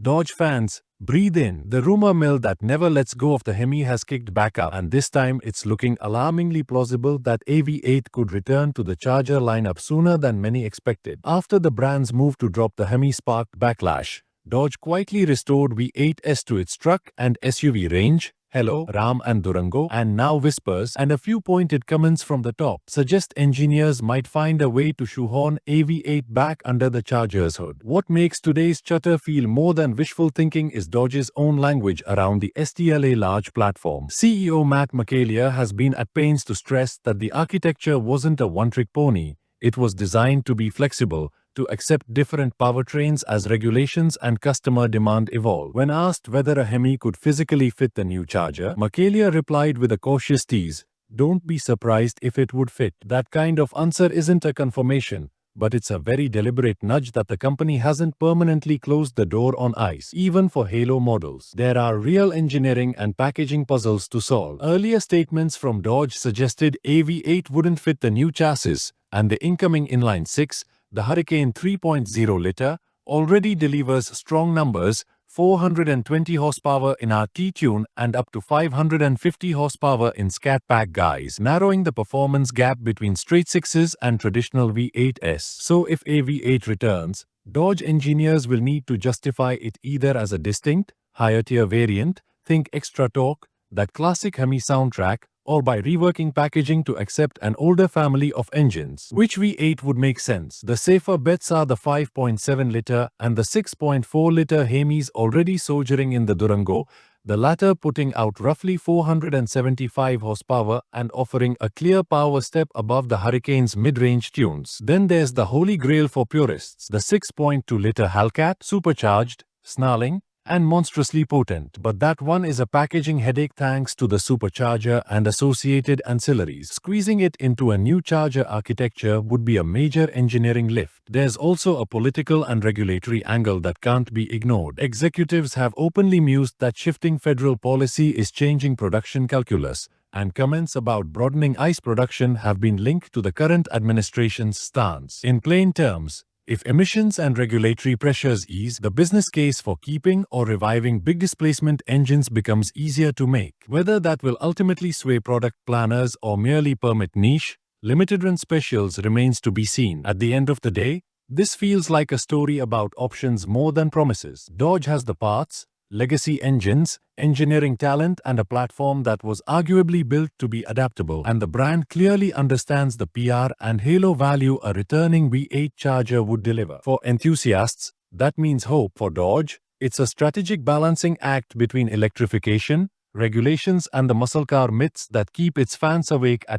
Dodge fans, breathe in. The rumor mill that never lets go of the Hemi has kicked back up, and this time it's looking alarmingly plausible that AV8 could return to the Charger lineup sooner than many expected. After the brand's move to drop the Hemi sparked backlash, Dodge quietly restored V8s to its truck and SUV range. Hello, Ram and Durango, and now whispers and a few pointed comments from the top suggest engineers might find a way to shoehorn AV8 back under the Charger's hood. What makes today's chatter feel more than wishful thinking is Dodge's own language around the STLA large platform. CEO Matt McAleer has been at pains to stress that the architecture wasn't a one-trick pony. It was designed to be flexible, to accept different powertrains as regulations and customer demand evolve. When asked whether a Hemi could physically fit the new Charger, McAleer replied with a cautious tease, "Don't be surprised if it would fit." That kind of answer isn't a confirmation, but it's a very deliberate nudge that the company hasn't permanently closed the door on ICE, even for Halo models. There are real engineering and packaging puzzles to solve. Earlier statements from Dodge suggested AV8 wouldn't fit the new chassis, and the incoming inline-6, the Hurricane 3.0-liter, already delivers strong numbers, 420 horsepower in RT Tune and up to 550 horsepower in Scat Pack guise, narrowing the performance gap between straight sixes and traditional V8s. So if AV8 returns, Dodge engineers will need to justify it either as a distinct, higher-tier variant, think extra torque, that classic Hemi soundtrack, or by reworking packaging to accept an older family of engines. Which V8 would make sense? The safer bets are the 5.7-liter and the 6.4-liter Hemis already soldiering in the Durango, the latter putting out roughly 475 horsepower and offering a clear power step above the Hurricane's mid-range tunes. Then there's the holy grail for purists, the 6.2-liter Hellcat, supercharged, snarling, and monstrously potent, but that one is a packaging headache thanks to the supercharger and associated ancillaries. Squeezing it into a new Charger architecture would be a major engineering lift. There's also a political and regulatory angle that can't be ignored. Executives have openly mused that shifting federal policy is changing production calculus, and comments about broadening ICE production have been linked to the current administration's stance. In plain terms, if emissions and regulatory pressures ease, the business case for keeping or reviving big displacement engines becomes easier to make. Whether that will ultimately sway product planners or merely permit niche, limited-run specials remains to be seen. At the end of the day, this feels like a story about options more than promises. Dodge has the parts, legacy engines, engineering talent, and a platform that was arguably built to be adaptable, and the brand clearly understands the PR and halo value a returning V8 Charger would deliver. For enthusiasts, that means hope. For Dodge, it's a strategic balancing act between electrification, regulations, and the muscle car myths that keep its fans awake at